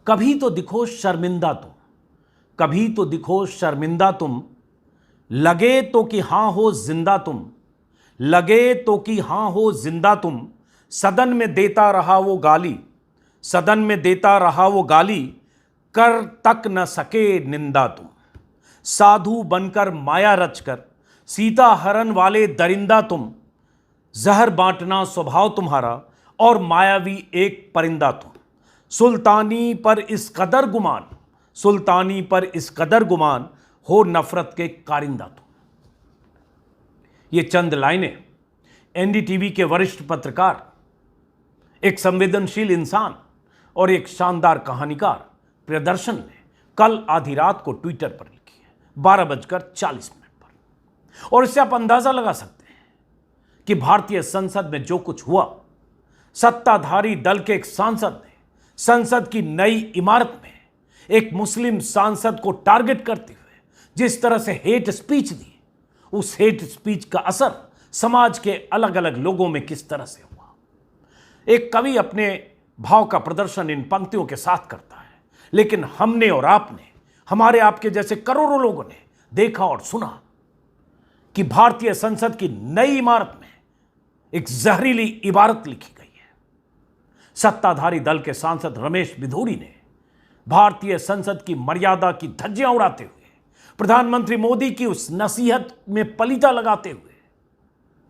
कभी तो दिखो शर्मिंदा तुम, कभी तो दिखो शर्मिंदा तुम, लगे तो कि हां हो जिंदा तुम, लगे तो कि हां हो जिंदा तुम, सदन में देता रहा वो गाली, सदन में देता रहा वो गाली, कर तक न सके निंदा तुम, साधु बनकर माया रचकर सीता हरण वाले दरिंदा तुम, जहर बांटना स्वभाव तुम्हारा और मायावी एक परिंदा तुम, सुल्तानी पर इस कदर गुमान, सुल्तानी पर इस कदर गुमान, हो नफरत के कारिंदा तुम। ये चंद लाइनें एनडीटीवी के वरिष्ठ पत्रकार, एक संवेदनशील इंसान और एक शानदार कहानीकार प्रियदर्शन ने कल आधी रात को ट्विटर पर लिखी है 12:40 पर। और इससे आप अंदाजा लगा सकते हैं कि भारतीय संसद में जो कुछ हुआ, सत्ताधारी दल के एक सांसद ने संसद की नई इमारत में एक मुस्लिम सांसद को टारगेट करते हुए जिस तरह से हेट स्पीच दी, उस हेट स्पीच का असर समाज के अलग अलग लोगों में किस तरह से हुआ। एक कवि अपने भाव का प्रदर्शन इन पंक्तियों के साथ करता है, लेकिन हमने और आपने, हमारे आपके जैसे करोड़ों लोगों ने देखा और सुना कि भारतीय संसद की नई इमारत में एक जहरीली इबारत लिखी गई है। सत्ताधारी दल के सांसद रमेश बिधूरी ने भारतीय संसद की मर्यादा की धज्जियां उड़ाते हुए, प्रधानमंत्री मोदी की उस नसीहत में पलीता लगाते हुए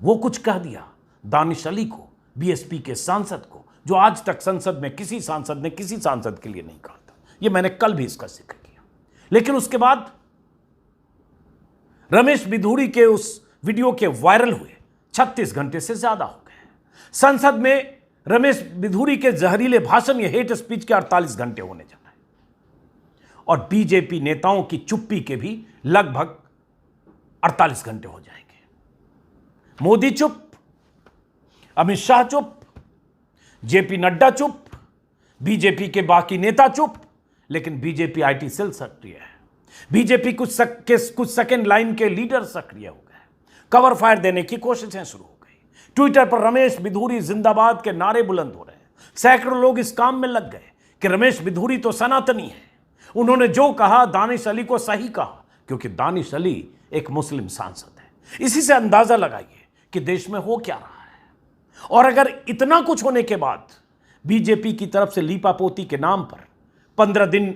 वो कुछ कह दिया दानिश अली को, बीएसपी के सांसद को, जो आज तक संसद में किसी सांसद ने किसी सांसद के लिए नहीं कहा था। ये मैंने कल भी इसका जिक्र किया। लेकिन उसके बाद रमेश बिधूरी के उस वीडियो के वायरल हुए 36 घंटे से ज्यादा हो गए। संसद में रमेश बिधूरी के जहरीले भाषण, ये हेट स्पीच के 48 घंटे होने जा रहे हैं। और बीजेपी नेताओं की चुप्पी के भी लगभग 48 घंटे हो जाएंगे। मोदी चुप, अमित शाह चुप, जेपी नड्डा चुप, बीजेपी के बाकी नेता चुप, लेकिन बीजेपी आईटी सेल सक्रिय है। बीजेपी कुछ सेकेंड लाइन के लीडर सक्रिय हो गए, कवर फायर देने की कोशिशें शुरू हो गई। ट्विटर पर रमेश बिधूरी जिंदाबाद के नारे बुलंद हो रहे हैं। सैकड़ों लोग इस काम में लग गए कि रमेश बिधूरी तो सनातनी है, उन्होंने जो कहा दानिश अली को सही कहा, क्योंकि दानिश अली एक मुस्लिम सांसद है। इसी से अंदाजा लगाइए कि देश में हो क्या रहा है। और अगर इतना कुछ होने के बाद बीजेपी की तरफ से लीपापोती के नाम पर 15 दिन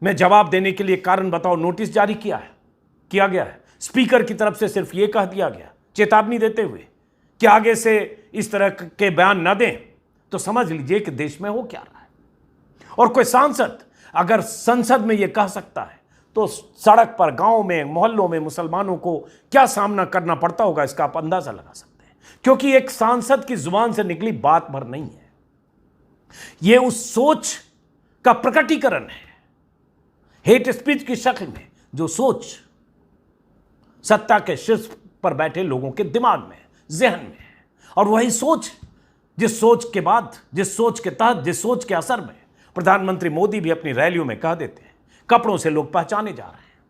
में जवाब देने के लिए कारण बताओ नोटिस जारी किया गया है, स्पीकर की तरफ से सिर्फ यह कह दिया गया चेतावनी देते हुए कि आगे से इस तरह के बयान न दें, तो समझ लीजिए कि देश में हो क्या रहा है। और कोई सांसद अगर संसद में यह कह सकता है, तो सड़क पर, गांव में, मोहल्लों में मुसलमानों को क्या सामना करना पड़ता होगा, इसका आप अंदाजा लगा सकते हैं। क्योंकि एक सांसद की जुबान से निकली बात भर नहीं है, यह उस सोच का प्रकटीकरण है, हेट स्पीच की शक्ल में जो सोच सत्ता के शीर्ष पर बैठे लोगों के दिमाग में, जहन में है। और वही सोच, जिस सोच के बाद, जिस सोच के तहत, जिस सोच के असर में प्रधानमंत्री मोदी भी अपनी रैलियों में कह देते हैं कपड़ों से लोग पहचाने जा रहे हैं।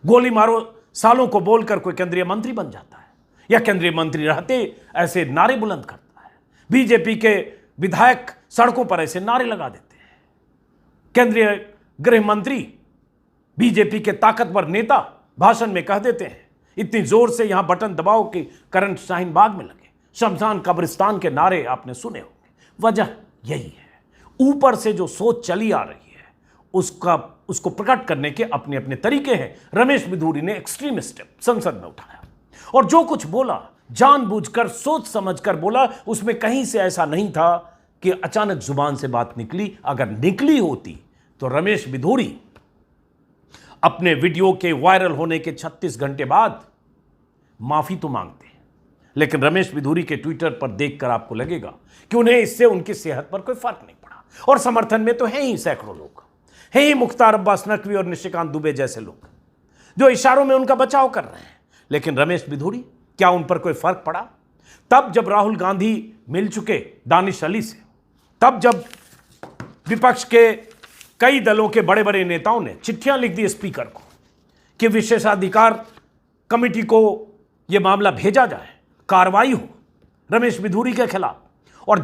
गोली मारो सालों को बोलकर कोई केंद्रीय मंत्री बन जाता है, या केंद्रीय मंत्री रहते ऐसे नारे बुलंद करता है। बीजेपी के विधायक सड़कों पर ऐसे नारे लगा देते हैं। केंद्रीय गृह मंत्री, बीजेपी के ताकतवर नेता भाषण में कह देते हैं इतनी जोर से यहां बटन दबाओ कि करंट शाहीन बाग में लगे। शमशान कब्रिस्तान के नारे आपने सुने होंगे। वजह यही है, ऊपर से जो सोच चली आ रही है उसको प्रकट करने के अपने अपने तरीके हैं। रमेश बिधूरी ने एक्सट्रीम स्टेप संसद में उठाया और जो कुछ बोला जानबूझकर, सोच समझकर बोला। उसमें कहीं से ऐसा नहीं था कि अचानक जुबान से बात निकली। अगर निकली होती तो रमेश बिधूरी अपने वीडियो के वायरल होने के 36 घंटे बाद माफी तो मांगते हैं, लेकिन रमेश बिधूरी के ट्विटर पर देखकर आपको लगेगा कि उन्हें इससे उनकी सेहत पर कोई फर्क नहीं पड़ा। और समर्थन में तो हैं ही सैकड़ों लोग, हैं ही मुख्तार अब्बास नकवी और निशिकांत दुबे जैसे लोग जो इशारों में उनका बचाव कर रहे हैं। लेकिन रमेश बिधूरी, क्या उन पर कोई फर्क पड़ा? तब जब राहुल गांधी मिल चुके दानिश अली से, तब जब विपक्ष के कई दलों के बड़े बड़े नेताओं ने चिट्ठियां लिख दी स्पीकर को कि विशेषाधिकार कमेटी को यह मामला भेजा जाए, कार्रवाई हो रमेश बिधूरी के खिलाफ। और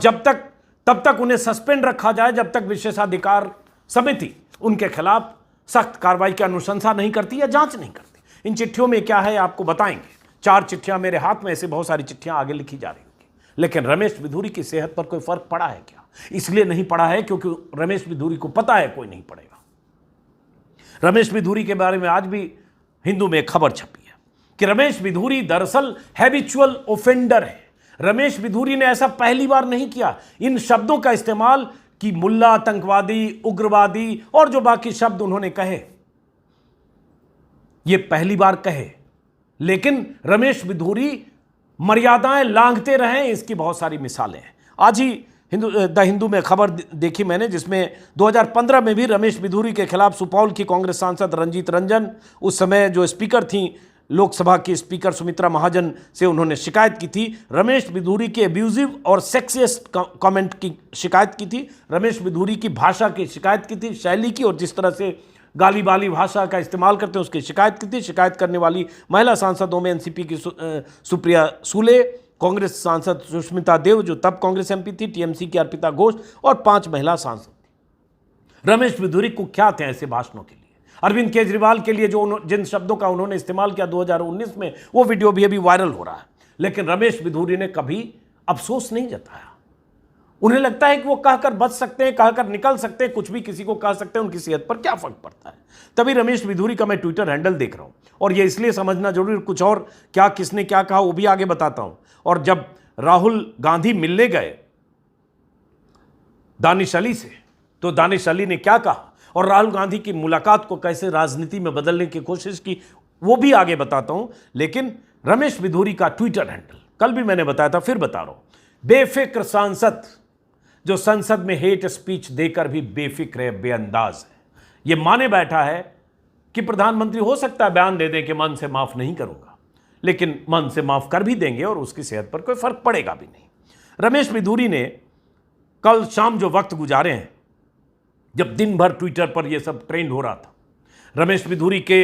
तब तक उन्हें सस्पेंड रखा जाए जब तक विशेषाधिकार समिति उनके खिलाफ सख्त कार्रवाई की अनुशंसा नहीं करती या जांच नहीं करती। इन चिट्ठियों में क्या है आपको बताएंगे। 4 चिट्ठियां मेरे हाथ में, ऐसे बहुत सारी चिट्ठियां आगे लिखी जा रही होगी। लेकिन रमेश बिधूरी की सेहत पर कोई फर्क पड़ा है क्या? इसलिए नहीं पड़ा है क्योंकि रमेश बिधूरी को पता है कोई नहीं पड़ेगा। रमेश बिधूरी के बारे में आज भी हिंदू में खबर छपी है कि रमेश बिधूरी दरअसल हैबिचुअल ओफेंडर है। रमेश बिधूरी ने ऐसा पहली बार नहीं किया। इन शब्दों का इस्तेमाल कि मुल्ला, आतंकवादी, उग्रवादी और जो बाकी शब्द उन्होंने कहे, ये पहली बार कहे। लेकिन रमेश बिधूरी मर्यादाएं लांघते रहे, इसकी बहुत सारी मिसालें हैं। आज ही द हिंदू में खबर देखी मैंने, जिसमें 2015 में भी रमेश बिधूरी के खिलाफ सुपौल की कांग्रेस सांसद रंजीत रंजन, उस समय जो स्पीकर थी लोकसभा की स्पीकर सुमित्रा महाजन, से उन्होंने शिकायत की थी। रमेश बिधूरी के एब्यूजिव और सेक्सिस्ट कमेंट की शिकायत की थी। रमेश बिधूरी की भाषा की शिकायत की थी, शैली की, और जिस तरह से गाली बाली भाषा का इस्तेमाल करते हैं उसकी शिकायत की थी। शिकायत करने वाली महिला सांसदों में एनसीपी की सुप्रिया सूले, कांग्रेस सांसद सुष्मिता देव जो तब कांग्रेस एमपी थी, टीएमसी की अर्पिता घोष और 5 महिला सांसद थी। रमेश बिधूरी कुख्यात हैं ऐसे भाषणों के लिए। अरविंद केजरीवाल के लिए जो जिन शब्दों का उन्होंने इस्तेमाल किया 2019 में, वो वीडियो भी अभी वायरल हो रहा है। लेकिन रमेश बिधूरी ने कभी अफसोस नहीं जताया। उन्हें लगता है कि वो कहकर बच सकते हैं, कहकर निकल सकते हैं, कुछ भी किसी को कह सकते हैं, उनकी सेहत पर क्या फर्क पड़ता है। तभी रमेश बिधूरी का मैं ट्विटर हैंडल देख रहा हूं, और ये इसलिए समझना जरूरी, कुछ और क्या किसने क्या कहा वो भी आगे बताता हूं। और जब राहुल गांधी मिलने गए दानिश अली से, तो दानिश अली ने क्या कहा और राहुल गांधी की मुलाकात को कैसे राजनीति में बदलने की कोशिश की, वो भी आगे बताता हूं। लेकिन रमेश बिधूरी का ट्विटर हैंडल कल भी मैंने बताया था, फिर बता रहा हूं। बेफिक्र सांसद जो संसद में हेट स्पीच देकर भी बेफिक्र है, बेअंदाज है। यह माने बैठा है कि प्रधानमंत्री हो सकता है बयान दे दें कि मन से माफ नहीं करूंगा, लेकिन मन से माफ कर भी देंगे और उसकी सेहत पर कोई फर्क पड़ेगा भी नहीं। रमेश बिधूरी ने कल शाम जो वक्त गुजारे हैं, जब दिन भर ट्विटर पर यह सब ट्रेंड हो रहा था, रमेश बिधूरी के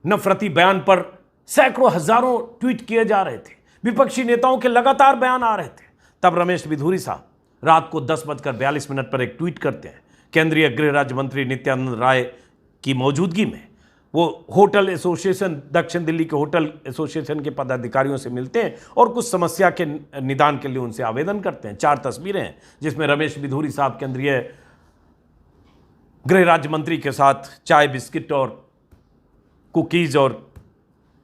नफरती बयान पर सैकड़ों हजारों ट्वीट किए जा रहे थे, विपक्षी नेताओं के लगातार बयान आ रहे थे, तब रमेश बिधूरी साहब रात को 10:42 पर एक ट्वीट करते हैं। केंद्रीय गृह राज्य मंत्री नित्यानंद राय की मौजूदगी में वो होटल एसोसिएशन, दक्षिण दिल्ली के होटल एसोसिएशन के पदाधिकारियों से मिलते हैं और कुछ समस्या के निदान के लिए उनसे आवेदन करते हैं। 4 तस्वीरें हैं जिसमें रमेश बिधूरी साहब केंद्रीय गृह राज्य मंत्री के साथ चाय, बिस्किट और कुकीज़ और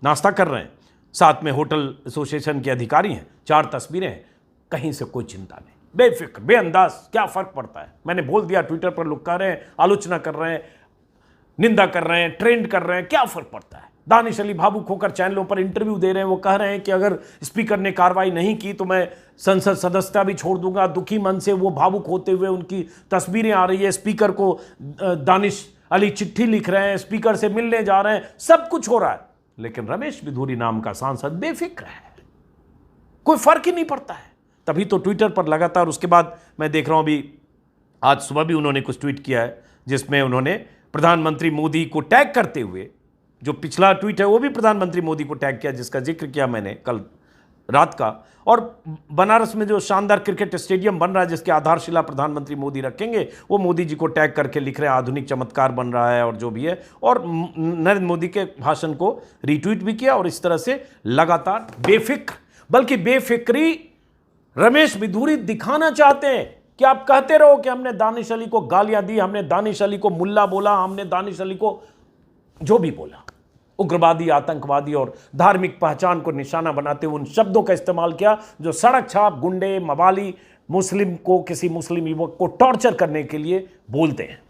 नाश्ता कर रहे हैं, साथ में होटल एसोसिएशन के अधिकारी हैं। 4 तस्वीरें हैं, कहीं से कोई चिंता नहीं, बेफिक्र, बेअंदाज, क्या फर्क पड़ता है। मैंने बोल दिया, ट्विटर पर लोग कह रहे हैं, आलोचना कर रहे हैं, निंदा कर रहे हैं, ट्रेंड कर रहे हैं, क्या फर्क पड़ता है। दानिश अली भावुक होकर चैनलों पर इंटरव्यू दे रहे हैं, वो कह रहे हैं कि अगर स्पीकर ने कार्रवाई नहीं की तो मैं संसद सदस्यता भी छोड़ दूंगा। दुखी मन से वो भावुक होते हुए उनकी तस्वीरें आ रही है, स्पीकर को दानिश अली चिट्ठी लिख रहे हैं, स्पीकर से मिलने जा रहे हैं, सब कुछ हो रहा है। लेकिन रमेश बिधूरी नाम का सांसद बेफिक्र है, कोई फर्क ही नहीं पड़ता है। तभी तो ट्विटर पर लगातार, उसके बाद मैं देख रहा हूं अभी आज सुबह भी उन्होंने कुछ ट्वीट किया है जिसमें उन्होंने प्रधानमंत्री मोदी को टैग करते हुए, जो पिछला ट्वीट है वो भी प्रधानमंत्री मोदी को टैग किया जिसका जिक्र किया मैंने कल रात का। और बनारस में जो शानदार क्रिकेट स्टेडियम बन रहा है जिसकी आधारशिला प्रधानमंत्री मोदी रखेंगे, वो मोदी जी को टैग करके लिख रहे हैं आधुनिक चमत्कार बन रहा है और जो भी है, और नरेंद्र मोदी के भाषण को रीट्वीट भी किया। और इस तरह से लगातार बेफिक्र, बल्कि बेफिक्री रमेश बिधूरी दिखाना चाहते हैं कि आप कहते रहो कि हमने दानिश अली को गालियां दी, हमने दानिश अली को मुल्ला बोला, हमने दानिश अली को जो भी बोला, उग्रवादी, आतंकवादी और धार्मिक पहचान को निशाना बनाते हुए उन शब्दों का इस्तेमाल किया जो सड़क छाप, गुंडे, मवाली, मुस्लिम को, किसी मुस्लिम युवक को टॉर्चर करने के लिए बोलते हैं।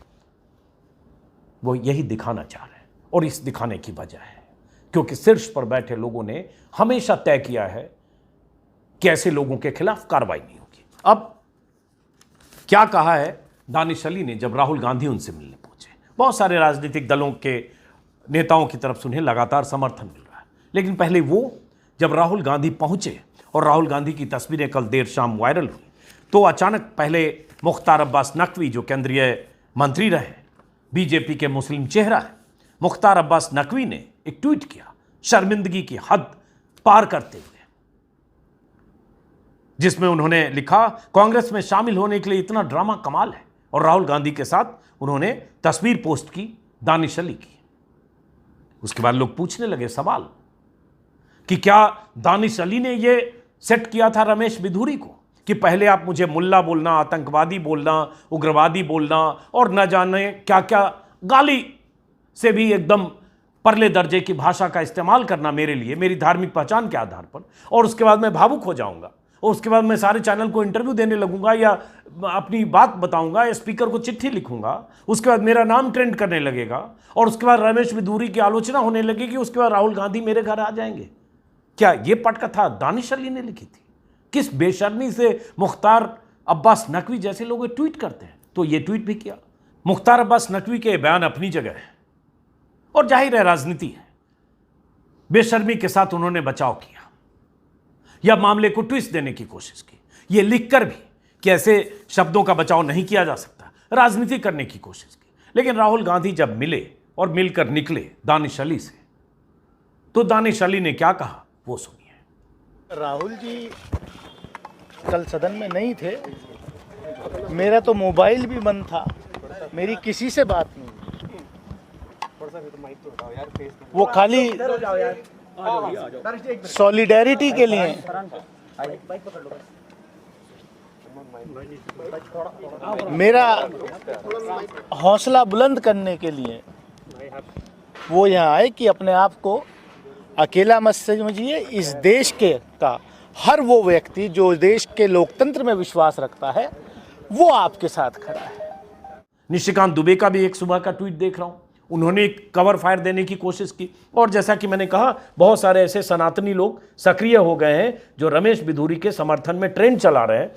वो यही दिखाना चाह रहे हैं और इस दिखाने की वजह है क्योंकि शीर्ष पर बैठे लोगों ने हमेशा तय किया है कि ऐसे लोगों के खिलाफ कार्रवाई नहीं होगी। अब क्या कहा है दानिश अली ने जब राहुल गांधी उनसे मिलने पहुंचे? बहुत सारे राजनीतिक दलों के नेताओं की तरफ से उन्हें लगातार समर्थन मिल रहा है, लेकिन पहले वो जब राहुल गांधी पहुंचे और राहुल गांधी की तस्वीरें कल देर शाम वायरल हुई, तो अचानक पहले मुख्तार अब्बास नकवी जो केंद्रीय मंत्री रहे, बीजेपी के मुस्लिम चेहरा है, मुख्तार अब्बास नकवी ने एक ट्वीट किया शर्मिंदगी की हद पार करते हुए। जिसमें उन्होंने लिखा, कांग्रेस में शामिल होने के लिए इतना ड्रामा कमाल है। और राहुल गांधी के साथ उन्होंने तस्वीर पोस्ट की, दानिश अली की। उसके बाद लोग पूछने लगे सवाल कि क्या दानिश अली ने यह सेट किया था रमेश बिधूरी को कि पहले आप मुझे मुल्ला बोलना, आतंकवादी बोलना, उग्रवादी बोलना और न जाने क्या क्या गाली से भी एकदम परले दर्जे की भाषा का इस्तेमाल करना मेरे लिए, मेरी धार्मिक पहचान के आधार पर, और उसके बाद मैं भावुक हो जाऊंगा और उसके बाद मैं सारे चैनल को इंटरव्यू देने लगूंगा या अपनी बात बताऊंगा या स्पीकर को चिट्ठी लिखूंगा, उसके बाद मेरा नाम ट्रेंड करने लगेगा और उसके बाद रमेश बिधूरी की आलोचना होने लगेगी, उसके बाद राहुल गांधी मेरे घर आ जाएंगे। क्या यह पटकथा दानिश अली ने लिखी थी? किस बेशर्मी से मुख्तार अब्बास नकवी जैसे लोग ट्वीट करते हैं, तो ये ट्वीट भी किया। मुख्तार अब्बास नकवी के बयान अपनी जगह है और जाहिर है राजनीति है। बेशर्मी के साथ उन्होंने बचाव किया या मामले को ट्विस्ट देने की कोशिश की, ये लिखकर भी कि ऐसे शब्दों का बचाव नहीं किया जा सकता, राजनीति करने की कोशिश की। लेकिन राहुल गांधी जब मिले और मिलकर निकले दानिश अली से, तो दानिश अली ने क्या कहा वो सुनिए। राहुल जी कल सदन में नहीं थे, मेरा तो मोबाइल भी बंद था, मेरी किसी से बात नहीं। वो खाली सॉलिडेरिटी के लिए, मेरा हौसला बुलंद करने के लिए वो यहाँ आए कि अपने आप को अकेला मत समझिए। इस देश के का हर वो व्यक्ति जो देश के लोकतंत्र में विश्वास रखता है वो आपके साथ खड़ा है। निशिकांत दुबे का भी एक सुबह का ट्वीट देख रहा हूं, उन्होंने एक कवर फायर देने की कोशिश की। और जैसा कि मैंने कहा, बहुत सारे ऐसे सनातनी लोग सक्रिय हो गए हैं जो रमेश बिधूरी के समर्थन में ट्रेंड चला रहे हैं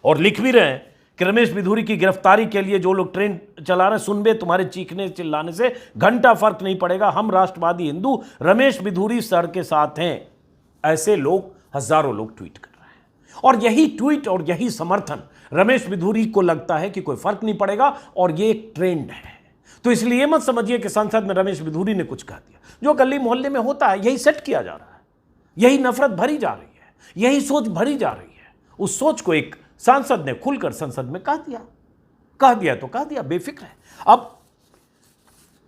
और लिख भी रहे हैं कि रमेश बिधूरी की गिरफ्तारी के लिए जो लोग ट्रेंड चला रहे हैं, सुन बे तुम्हारे चीखने चिल्लाने से घंटा फर्क नहीं पड़ेगा, हम राष्ट्रवादी हिंदू रमेश बिधूरी सर के साथ हैं। ऐसे लोग, हजारों लोग ट्वीट कर रहे हैं और यही ट्वीट और यही समर्थन रमेश बिधूरी को लगता है कि कोई फर्क नहीं पड़ेगा और ये एक ट्रेंड है। तो इसलिए मत समझिए कि संसद में रमेश बिधूरी ने कुछ कह दिया। जो गली मोहल्ले में होता है यही सेट किया जा रहा है, यही नफरत भरी जा रही है, यही सोच भरी जा रही है। उस सोच को एक सांसद ने खुलकर संसद में कह दिया तो कह दिया, बेफिक्र है। अब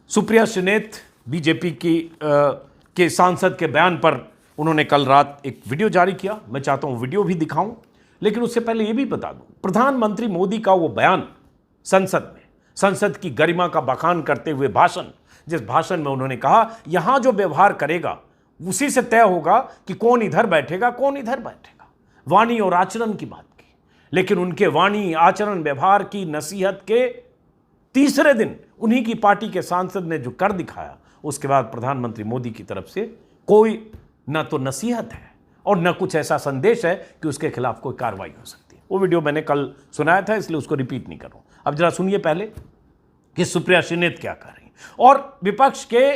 सुप्रिया श्रीनेत बीजेपी के सांसद के बयान पर उन्होंने कल रात एक वीडियो जारी किया। मैं चाहता हूं वीडियो भी दिखाऊं, लेकिन उससे पहले यह भी बता दूं, प्रधानमंत्री मोदी का वो बयान संसद में, संसद की गरिमा का बखान करते हुए भाषण, जिस भाषण में उन्होंने कहा यहां जो व्यवहार करेगा उसी से तय होगा कि कौन इधर बैठेगा कौन इधर बैठेगा। वाणी और आचरण की बात की, लेकिन उनके वाणी आचरण व्यवहार की नसीहत के तीसरे दिन उन्हीं की पार्टी के सांसद ने जो कर दिखाया, उसके बाद प्रधानमंत्री मोदी की तरफ से कोई न तो नसीहत है और न कुछ ऐसा संदेश है कि उसके खिलाफ कोई कार्रवाई हो सकती है। वो वीडियो मैंने कल सुनाया था, इसलिए उसको रिपीट नहीं कर रहा हूं। अब जरा सुनिए पहले कि सुप्रिया श्रीनेत क्या कर रही, और विपक्ष के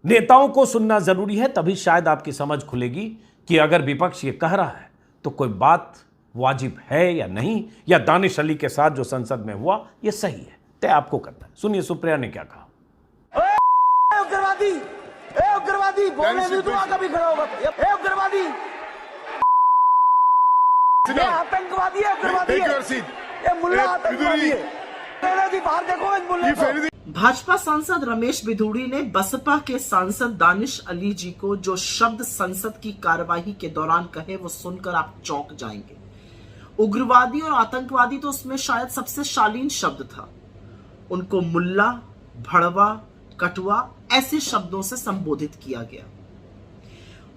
नेताओं को सुनना जरूरी है, तभी शायद आपकी समझ खुलेगी कि अगर विपक्ष ये कह रहा है तो कोई बात वाजिब है या नहीं, या दानिश अली के साथ जो संसद में हुआ ये सही है, तय आपको करना है। सुनिए सुप्रिया ने क्या कहा। उग्रवादी, उग्रवादी बोलने भी तो कभी खड़ा होगा, उग्रवादी, आतंकवादी है, उग्रवादी है, ये मुल्ला आतंकवादी है। बाहर देखो इस मुल्ले को। भाजपा सांसद रमेश बिधूरी ने बसपा के सांसद दानिश अली जी को जो शब्द संसद की कार्यवाही के दौरान कहे वो सुनकर आप चौंक जाएंगे। उग्रवादी और आतंकवादी तो उसमें शायद सबसे शालीन शब्द था। उनको मुल्ला, भड़वा, कटुआ ऐसे शब्दों से संबोधित किया गया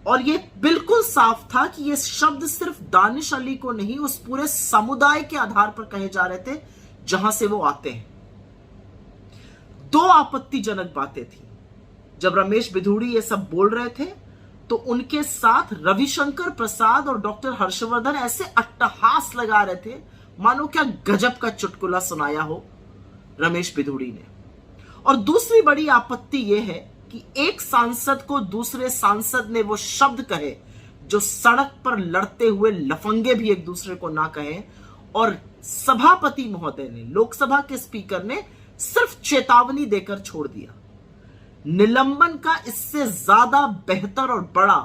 और ये बिल्कुल साफ था कि ये शब्द सिर्फ दानिश अली को नहीं, उस पूरे समुदाय के आधार पर कहे जा रहे थे जहां से वो आते हैं। दो आपत्तिजनक बातें थी। जब रमेश बिधूरी ये सब बोल रहे थे तो उनके साथ रविशंकर प्रसाद और डॉक्टर हर्षवर्धन ऐसे अट्टहास लगा रहे थे मानो क्या गजब का चुटकुला सुनाया हो रमेश बिधूरी ने। और दूसरी बड़ी आपत्ति यह है कि एक सांसद को दूसरे सांसद ने वो शब्द कहे जो सड़क पर लड़ते हुए लफंगे भी एक दूसरे को ना कहें, और सभापति महोदय ने, लोकसभा के स्पीकर ने सिर्फ चेतावनी देकर छोड़ दिया। निलंबन का इससे ज्यादा बेहतर और बड़ा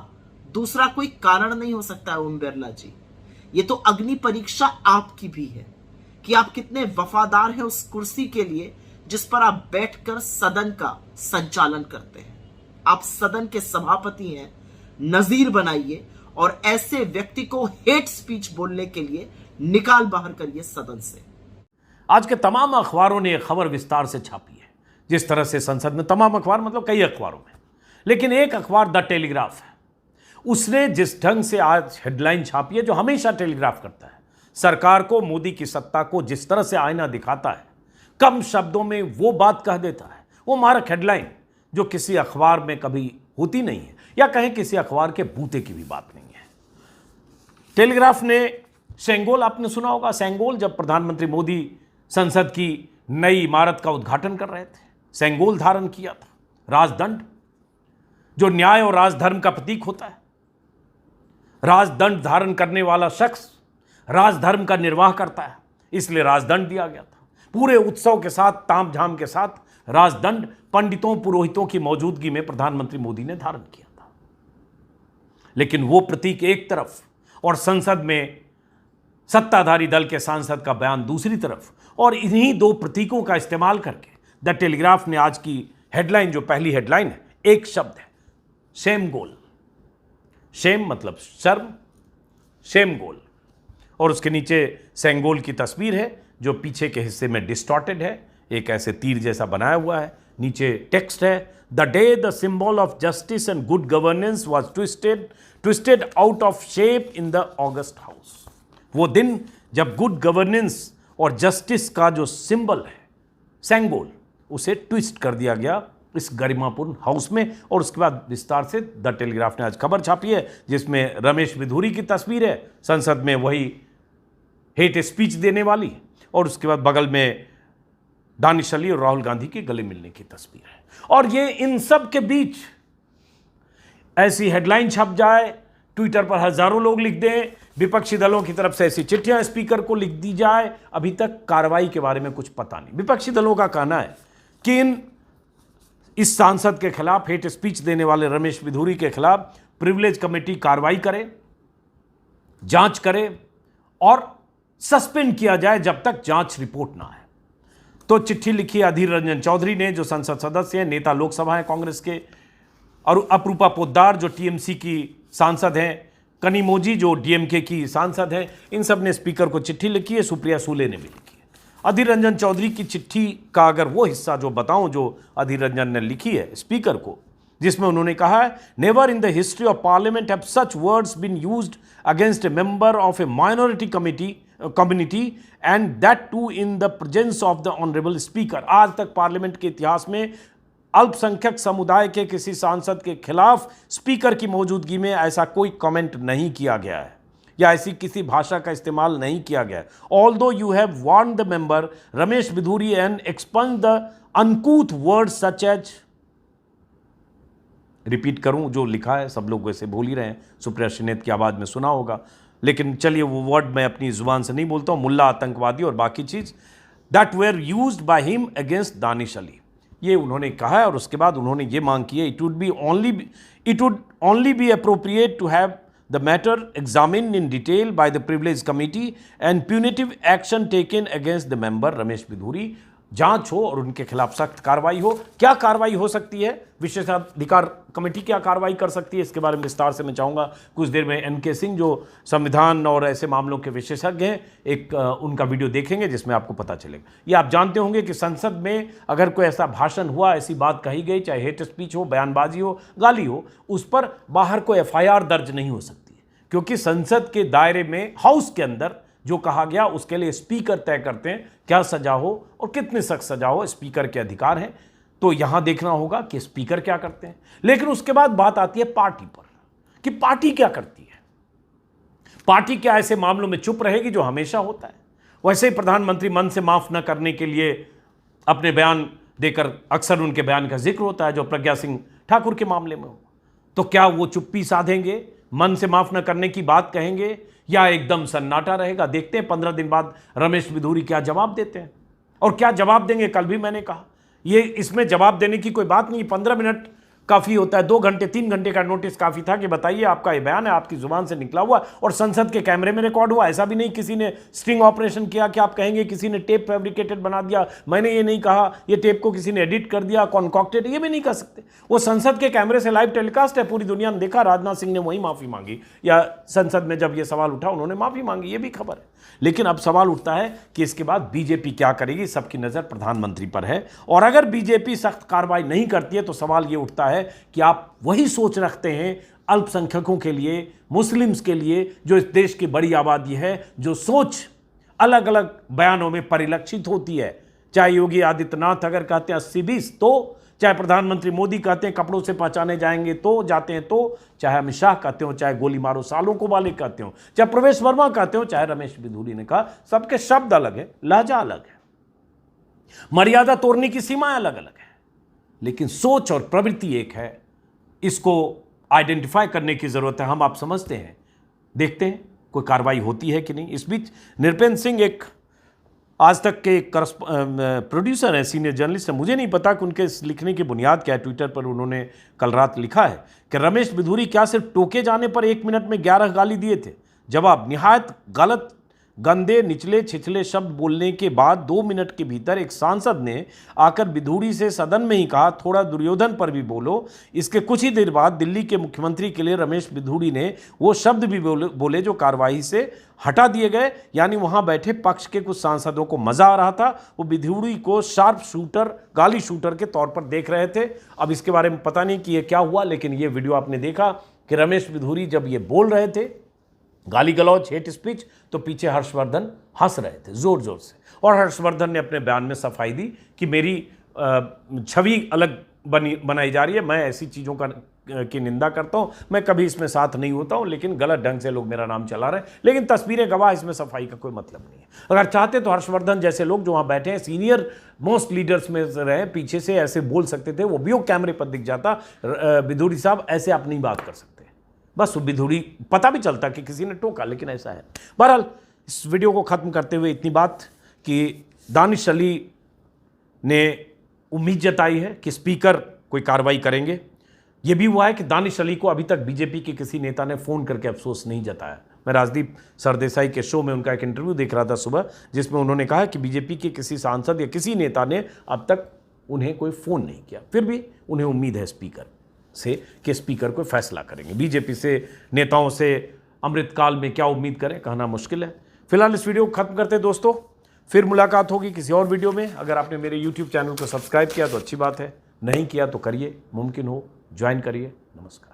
दूसरा कोई कारण नहीं हो सकता है ओम बिरला जी। ये तो अग्नि परीक्षा आपकी भी है कि आप कितने वफादार हैं उस कुर्सी के लिए जिस पर आप बैठकर सदन का संचालन करते हैं। आप सदन के सभापति हैं, नजीर बनाइए और ऐसे व्यक्ति को हेट स्पीच बोलने के लिए निकाल बाहर करिए सदन से। आज के तमाम अखबारों ने यह खबर विस्तार से छापी है, जिस तरह से संसद में, तमाम अखबार मतलब कई अखबारों में, लेकिन एक अखबार द टेलीग्राफ है, उसने जिस ढंग से आज हेडलाइन छापी है, जो हमेशा टेलीग्राफ करता है, सरकार को, मोदी की सत्ता को जिस तरह से आईना दिखाता है, कम शब्दों में वो बात कह देता है, वो मारक हेडलाइन जो किसी अखबार में कभी होती नहीं है, या कहें किसी अखबार के बूते की भी बात नहीं है। टेलीग्राफ ने सेंगोल, आपने सुना होगा सेंगोल, जब प्रधानमंत्री मोदी संसद की नई इमारत का उद्घाटन कर रहे थे, सेंगोल धारण किया था, राजदंड, जो न्याय और राजधर्म का प्रतीक होता है। राजदंड धारण करने वाला शख्स राजधर्म का निर्वाह करता है, इसलिए राजदंड दिया गया था। पूरे उत्सव के साथ, तामझाम के साथ राजदंड पंडितों, पुरोहितों की मौजूदगी में प्रधानमंत्री मोदी ने धारण किया था। लेकिन वो प्रतीक एक तरफ और संसद में सत्ताधारी दल के सांसद का बयान दूसरी तरफ, और इन्हीं दो प्रतीकों का इस्तेमाल करके द टेलीग्राफ ने आज की हेडलाइन, जो पहली हेडलाइन है, एक शब्द है, शेम गोल। शेम मतलब शर्म, शेम गोल, और उसके नीचे सेंगोल की तस्वीर है जो पीछे के हिस्से में डिस्टॉर्टेड है, एक ऐसे तीर जैसा बनाया हुआ है। नीचे टेक्स्ट है, the day the symbol of justice and good governance was twisted out of shape in the August house. वो दिन जब गुड गवर्नेंस और जस्टिस का जो सिंबल है सेंगोल, उसे ट्विस्ट कर दिया गया इस गरिमापूर्ण हाउस में। और उसके बाद विस्तार से द टेलीग्राफ ने आज खबर छापी है, जिसमें रमेश बिधूरी की तस्वीर है, संसद में वही हेट स्पीच देने वाली, और उसके बाद बगल में दानिश अली और राहुल गांधी के गले मिलने की तस्वीर है। और ये इन सब के बीच ऐसी हेडलाइन छप जाए, ट्विटर पर हजारों लोग लिख दें, विपक्षी दलों की तरफ से ऐसी चिट्ठियां स्पीकर को लिख दी जाए, अभी तक कार्रवाई के बारे में कुछ पता नहीं। विपक्षी दलों का कहना है कि इस सांसद के खिलाफ, हेट स्पीच देने वाले रमेश बिधूरी के खिलाफ प्रिविलेज कमेटी कार्रवाई करे, जांच करे और सस्पेंड किया जाए जब तक जांच रिपोर्ट ना आए। तो चिट्ठी लिखी अधीर रंजन चौधरी ने, जो संसद सदस्य हैं, नेता लोकसभा हैं कांग्रेस के, और अपरूपा पोद्दार जो टीएमसी की सांसद हैं, कनिमोजी जो डीएमके की सांसद हैं, इन सब ने स्पीकर को चिट्ठी लिखी है। सुप्रिया सूले ने भी लिखी है। अधीर रंजन चौधरी की चिट्ठी का अगर वो हिस्सा जो बताऊं, जो अधीर रंजन ने लिखी है स्पीकर को, जिसमें उन्होंने कहा है, never in the history of parliament have such words been used against a member of a minority community and that too in the presence of the honourable speaker. आज तक पार्लियामेंट के इतिहास में अल्पसंख्यक समुदाय के किसी सांसद के खिलाफ स्पीकर की मौजूदगी में ऐसा कोई कमेंट नहीं किया गया है, या ऐसी किसी भाषा का इस्तेमाल नहीं किया गया है। Although you have warned the member Ramesh Bidhuri and expunge the uncouth words such as, repeat करूं जो लिखा है, सब लोग वैसे बोल ही रहे हैं, सुप्रिया शिनेत की आवाज में सुना होगा, लेकिन चलिए वो वर्ड मैं अपनी जुबान से नहीं बोलता हूं, मुल्ला, आतंकवादी और बाकी चीज, that where used by him against Danish Ali, ये उन्होंने कहा है। और उसके बाद उन्होंने ये मांग की है, it would only be appropriate to have the matter examined in detail by the privilege committee and punitive action taken against the member Ramesh Bidhuri. जांच हो और उनके खिलाफ सख्त कार्रवाई हो। क्या कार्रवाई हो सकती है, विशेषाधिकार कमेटी क्या कार्रवाई कर सकती है, इसके बारे में विस्तार से मैं चाहूँगा कुछ देर में एनके सिंह, जो संविधान और ऐसे मामलों के विशेषज्ञ हैं, एक उनका वीडियो देखेंगे जिसमें आपको पता चलेगा। ये आप जानते होंगे कि संसद में अगर कोई ऐसा भाषण हुआ, ऐसी बात कही गई, चाहे हेट स्पीच हो, बयानबाजी हो, गाली हो, उस पर बाहर कोई FIR दर्ज नहीं हो सकती, क्योंकि संसद के दायरे में, हाउस के अंदर जो कहा गया उसके लिए स्पीकर तय करते हैं क्या सजा हो और कितनी सख्त सजा हो, स्पीकर के अधिकार हैं। तो यहां देखना होगा कि स्पीकर क्या करते हैं। लेकिन उसके बाद बात आती है पार्टी पर, कि पार्टी क्या करती है। पार्टी क्या ऐसे मामलों में चुप रहेगी जो हमेशा होता है? वैसे ही प्रधानमंत्री मन से माफ न करने के लिए अपने बयान देकर अक्सर उनके बयान का जिक्र होता है, जो प्रज्ञा सिंह ठाकुर के मामले में हो। तो क्या वो चुप्पी साधेंगे, मन से माफ न करने की बात कहेंगे, या एकदम सन्नाटा रहेगा? देखते हैं 15 दिन बाद रमेश बिधूरी क्या जवाब देते हैं। और क्या जवाब देंगे, कल भी मैंने कहा, ये इसमें जवाब देने की कोई बात नहीं। 15 मिनट काफ़ी होता है, 2 घंटे 3 घंटे का नोटिस काफ़ी था कि बताइए आपका ये बयान है, आपकी जुबान से निकला हुआ और संसद के कैमरे में रिकॉर्ड हुआ। ऐसा भी नहीं किसी ने स्टिंग ऑपरेशन किया कि आप कहेंगे किसी ने टेप फैब्रिकेटेड बना दिया, मैंने ये नहीं कहा, ये टेप को किसी ने एडिट कर दिया, कॉन्कॉक्टेड, ये भी नहीं कर सकते। वो संसद के कैमरे से लाइव टेलीकास्ट है, पूरी दुनिया ने देखा। राजनाथ सिंह ने वही माफ़ी मांगी, या संसद में जब ये सवाल उठा उन्होंने माफ़ी मांगी, ये भी खबर है। लेकिन अब सवाल उठता है कि इसके बाद बीजेपी क्या करेगी। सबकी नज़र प्रधानमंत्री पर है, और अगर बीजेपी सख्त कार्रवाई नहीं करती है तो सवाल ये उठता है कि आप वही सोच रखते हैं अल्पसंख्यकों के लिए, मुस्लिम्स के लिए, जो इस देश की बड़ी आबादी है, जो सोच अलग अलग बयानों में परिलक्षित होती है। चाहे योगी आदित्यनाथ अगर कहते हैं 80-20 तो, चाहे प्रधानमंत्री मोदी कहते हैं कपड़ों से पहचाने जाएंगे तो, जाते हैं तो, चाहे अमित शाह कहते हो, चाहे गोली मारो सालों को वाले कहते हो, चाहे प्रवेश वर्मा कहते हो, चाहे रमेश बिधूरी ने कहा, सबके शब्द अलग है, लहजा अलग है, मर्यादा तोड़ने की सीमाएं अलग अलग है, लेकिन सोच और प्रवृत्ति एक है। इसको आइडेंटिफाई करने की जरूरत है। हम आप समझते हैं, देखते हैं कोई कार्रवाई होती है कि नहीं। इस बीच निरपेंद्र सिंह एक आज तक के प्रोड्यूसर हैं, सीनियर जर्नलिस्ट हैं, मुझे नहीं पता कि उनके लिखने की बुनियाद क्या है। ट्विटर पर उन्होंने कल रात लिखा है कि रमेश बिधूरी क्या सिर्फ टोके जाने पर 1 मिनट में 11 गाली दिए थे। जवाब, निहायत गलत, गंदे, निचले छिछले शब्द बोलने के बाद 2 मिनट के भीतर एक सांसद ने आकर बिधूरी से सदन में ही कहा, थोड़ा दुर्योधन पर भी बोलो। इसके कुछ ही देर बाद दिल्ली के मुख्यमंत्री के लिए रमेश बिधूरी ने वो शब्द भी बोले जो कार्रवाई से हटा दिए गए। यानी वहां बैठे पक्ष के कुछ सांसदों को मजा आ रहा था, वो बिधूरी को शार्प शूटर, गाली शूटर के तौर पर देख रहे थे। अब इसके बारे में पता नहीं कि ये क्या हुआ, लेकिन ये वीडियो आपने देखा कि रमेश बिधूरी जब ये बोल रहे थे गाली गलौज, हेट स्पीच, तो पीछे हर्षवर्धन हंस रहे थे जोर जोर से। और हर्षवर्धन ने अपने बयान में सफाई दी कि मेरी छवि अलग बनाई जा रही है, मैं ऐसी चीज़ों की निंदा करता हूं, मैं कभी इसमें साथ नहीं होता हूं, लेकिन गलत ढंग से लोग मेरा नाम चला रहे हैं। लेकिन तस्वीरें गवाह, इसमें सफाई का कोई मतलब नहीं है। अगर चाहते तो हर्षवर्धन जैसे लोग जो वहां बैठे हैं, सीनियर मोस्ट लीडर्स में रहे, पीछे से ऐसे बोल सकते थे, वो भी कैमरे पर दिख जाता, बिधूरी साहब ऐसे आप नहीं बात कर सकते। बस बिधूरी पता भी चलता कि किसी ने टोका, लेकिन ऐसा है। बहरहाल इस वीडियो को ख़त्म करते हुए इतनी बात कि दानिश अली ने उम्मीद जताई है कि स्पीकर कोई कार्रवाई करेंगे। यह भी हुआ है कि दानिश अली को अभी तक बीजेपी के किसी नेता ने फ़ोन करके अफसोस नहीं जताया। मैं राजदीप सरदेसाई के शो में उनका एक इंटरव्यू देख रहा था सुबह, जिसमें उन्होंने कहा कि बीजेपी के किसी सांसद या किसी नेता ने अब तक उन्हें कोई फ़ोन नहीं किया। फिर भी उन्हें उम्मीद है स्पीकर से कि स्पीकर कोई फैसला करेंगे। बीजेपी से, नेताओं से अमृतकाल में क्या उम्मीद करें, कहना मुश्किल है। फिलहाल इस वीडियो को खत्म करते हैं दोस्तों, फिर मुलाकात होगी किसी और वीडियो में। अगर आपने मेरे यूट्यूब चैनल को सब्सक्राइब किया तो अच्छी बात है, नहीं किया तो करिए, मुमकिन हो ज्वाइन करिए। नमस्कार।